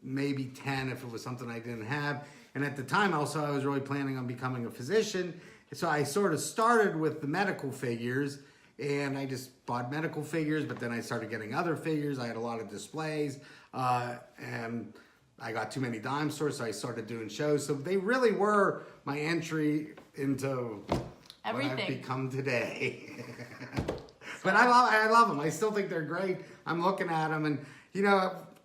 maybe 10 if it was something I didn't have. And at the time also, I was really planning on becoming a physician. So I sort of started with the medical figures, and I just bought medical figures, but then I started getting other figures. I had a lot of displays, and I got too many dime stores, so I started doing shows. So they really were my entry into everything what I've become today. But I love them. I still think they're great. I'm looking at them, and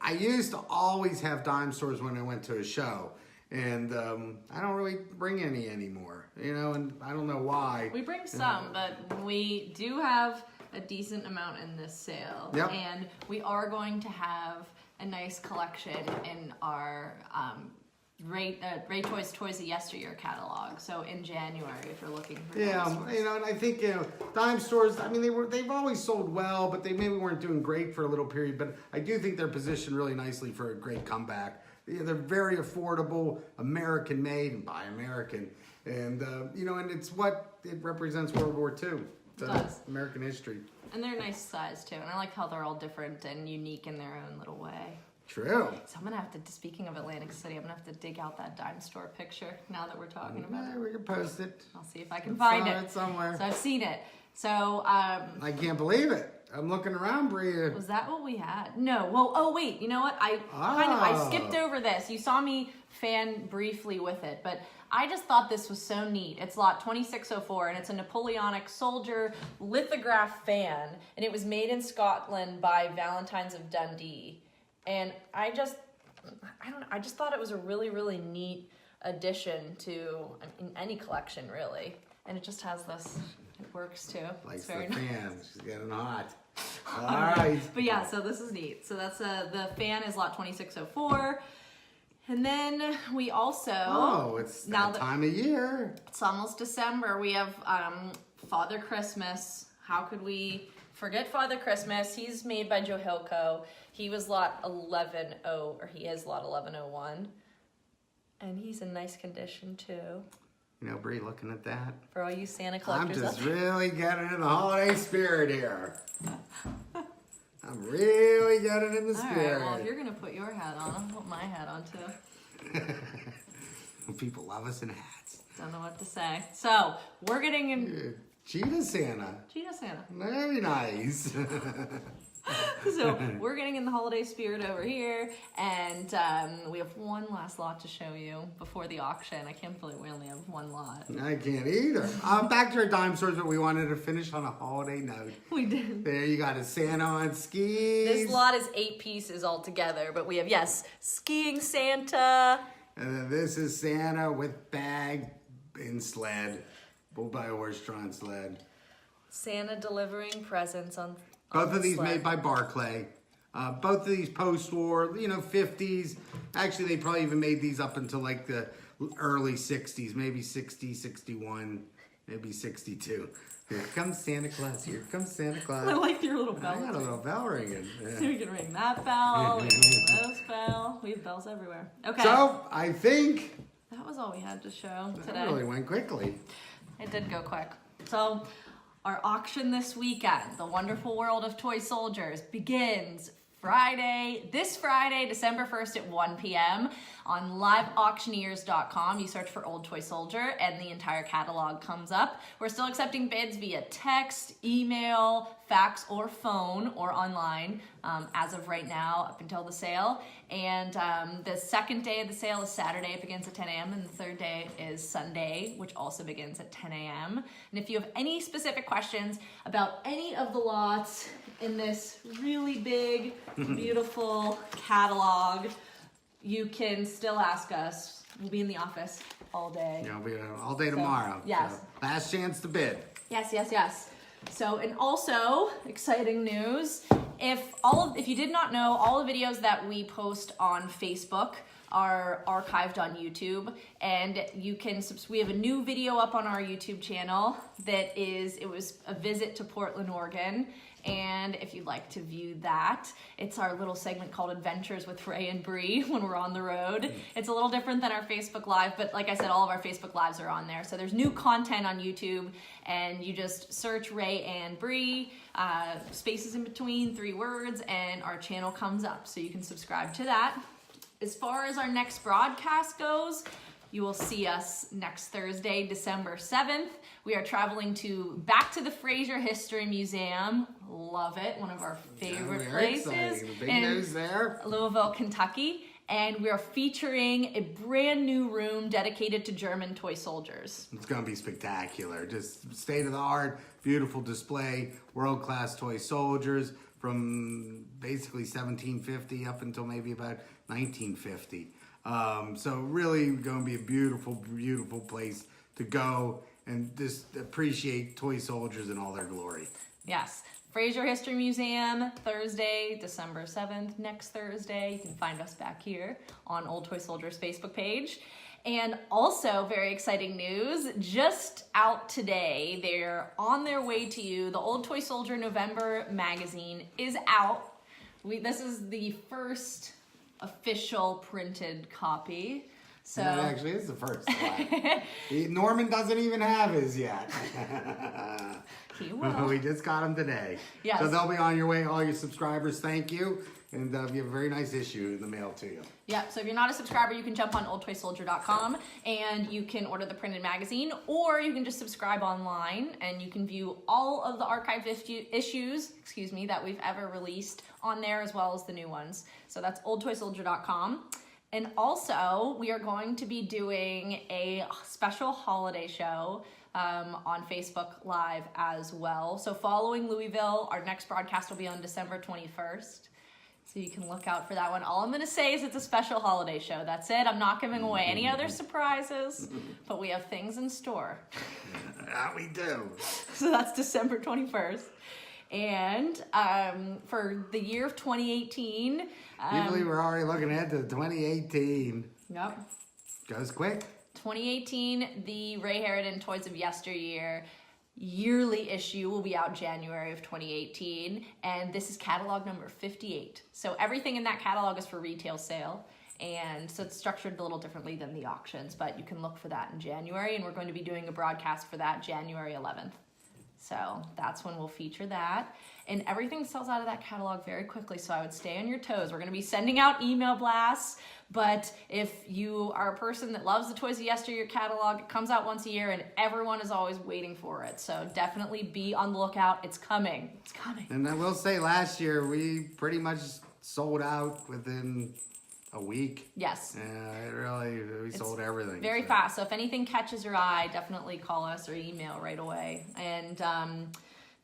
I used to always have dime stores when I went to a show, and I don't really bring any anymore. And I don't know why. We bring some, but we do have a decent amount in this sale, and we are going to have a nice collection in our Ray Toys of Yesteryear catalog. So in January, if you're looking for dime stores. And I think dime stores. I mean, they've always sold well, but they maybe weren't doing great for a little period. But I do think they're positioned really nicely for a great comeback. They're very affordable, American made, and by American, and and it's what it represents World War II. It does. American history. And they're a nice size too, and I like how they're all different and unique in their own little way. True. So I'm gonna have to. Speaking of Atlantic City, I'm gonna have to dig out that dime store picture now that we're talking about it. We can post it. I'll see if I can find it somewhere. So I've seen it. So I can't believe it. I'm looking around, Bria. Was that what we had? No. Well, oh wait. You know what? I skipped over this. You saw me fan briefly with it, but I just thought this was so neat. It's lot 2604, and it's a Napoleonic soldier lithograph fan, and it was made in Scotland by Valentines of Dundee. And I just thought it was a really, really neat addition to any collection, really. And it just has this. It works too. Likes the fan. She's getting hot. All right. But yeah, so this is neat. So that's the fan is lot 2604. And then we also... Oh, it's now that time of year. It's almost December. We have Father Christmas. How could we forget Father Christmas? He's made by Joe Hilco. He was lot 11, or he is lot 1101. And he's in nice condition too. You know, Bree, looking at that. For all you Santa I'm collectors just out there. really getting in the holiday spirit here. I'm really getting in the spirit. All right, well, if you're going to put your hat on, I'll put my hat on too. People love us in hats. Don't know what to say. So, we're getting in... Cheetah Santa. Cheetah Santa. Very nice. So, we're getting in the holiday spirit over here, and we have one last lot to show you before the auction. I can't believe we only have one lot. I can't either. Back to our dime stores, but we wanted to finish on a holiday note. We did. There you got a Santa on skis. This lot is 8 pieces altogether, but we have, yes, skiing Santa. And then this is Santa with bag and sled. Pulled by a horse-drawn sled. Santa delivering presents on Both of these sled. made by Barclay. Both of these post-war, 50s. Actually, they probably even made these up until like the early 60s, maybe 60, 61, maybe 62. Here comes Santa Claus. Here comes Santa Claus. I like your little I bell. got a little bell ringing. Yeah. So we can ring that bell, we can ring this bell. We have bells everywhere. Okay. So, I think That was all we had to show today. that really went quickly. It did go quick. So, our auction this weekend, the Wonderfull World of Toy Soldiers, begins this Friday, December 1st at 1 p.m. on liveauctioneers.com. You search for Old Toy Soldier and the entire catalog comes up. We're still accepting bids via text, email, fax, or phone, or online as of right now up until the sale. And the second day of the sale is Saturday. It begins at 10 a.m. and the third day is Sunday, which also begins at 10 a.m. And if you have any specific questions about any of the lots in this really big, beautiful catalog, you can still ask us. We'll be in the office all day. Yeah, we'll be all day tomorrow. Yes. So, last chance to bid. Yes. So, and also, exciting news, if you did not know, all the videos that we post on Facebook are archived on YouTube, and you can we have a new video up on our YouTube channel it was a visit to Portland, Oregon. And if you'd like to view that, it's our little segment called Adventures with Ray and Bree when we're on the road. It's a little different than our Facebook Live, but like I said, all of our Facebook Lives are on there. So there's new content on YouTube, and you just search Ray and Bree, spaces in between, 3 words, and our channel comes up. So you can subscribe to that. As far as our next broadcast goes, you will see us next Thursday, December 7th. We are traveling back to the Fraser History Museum. Love it. One of our favorite places. Exciting. The big news there. Louisville, Kentucky. And we are featuring a brand new room dedicated to German toy soldiers. It's going to be spectacular. Just state-of-the-art, beautiful display, world-class toy soldiers from basically 1750 up until maybe about 1950. So really going to be a beautiful, beautiful place to go and just appreciate toy soldiers in all their glory. Yes. Fraser History Museum, Thursday, December 7th, next Thursday. You can find us back here on Old Toy Soldiers Facebook page. And also, very exciting news, just out today, they're on their way to you. The Old Toy Soldier November magazine is out. This is the first official printed copy. So that actually is the first one. Norman doesn't even have his yet. He will. We just got him today. Yes. So they'll be on your way. All your subscribers, thank you. And we have a very nice issue in the mail to you. Yeah, so if you're not a subscriber, you can jump on oldtoysoldier.com and you can order the printed magazine, or you can just subscribe online and you can view all of the archived issues, that we've ever released on there, as well as the new ones. So that's oldtoysoldier.com. And also, we are going to be doing a special holiday show on Facebook Live as well. So following Louisville, our next broadcast will be on December 21st. So you can look out for that one. All I'm going to say is it's a special holiday show. That's it. I'm not giving away any other surprises, but we have things in store. Yeah, we do. So that's December 21st. And for the year of 2018... You believe we're already looking ahead to 2018. Yep. Goes quick. 2018, the Ray Harridan Toys of Yesteryear yearly issue will be out January of 2018, and this is catalog number 58. So everything in that catalog is for retail sale, and so it's structured a little differently than the auctions, but you can look for that in January, and we're going to be doing a broadcast for that January 11th. So that's when we'll feature that. And everything sells out of that catalog very quickly, so I would stay on your toes. We're going to be sending out email blasts, but if you are a person that loves the Toys of Yesteryear catalog, it comes out once a year, and everyone is always waiting for it. So definitely be on the lookout. It's coming. It's coming. And I will say, last year we pretty much sold out within a week. Yes. Yeah, we sold everything. Very fast. So if anything catches your eye, definitely call us or email right away. And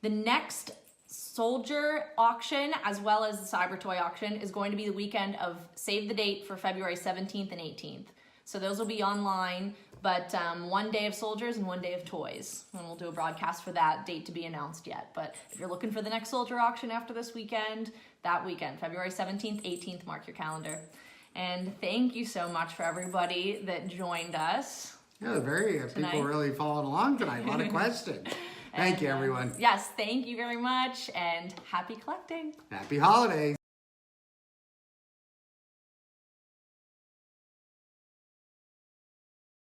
the next Soldier auction, as well as the Cyber Toy auction, is going to be the weekend of, save the date, for February 17th and 18th. So those will be online, but one day of Soldiers and one day of Toys. And we'll do a broadcast for that, date to be announced yet. But if you're looking for the next Soldier auction after this weekend, that weekend, February 17th, 18th, mark your calendar. And thank you so much for everybody that joined us. Yeah, people really following along tonight. A lot of questions. Thank you, everyone. Yes, thank you very much, and happy collecting. Happy holidays.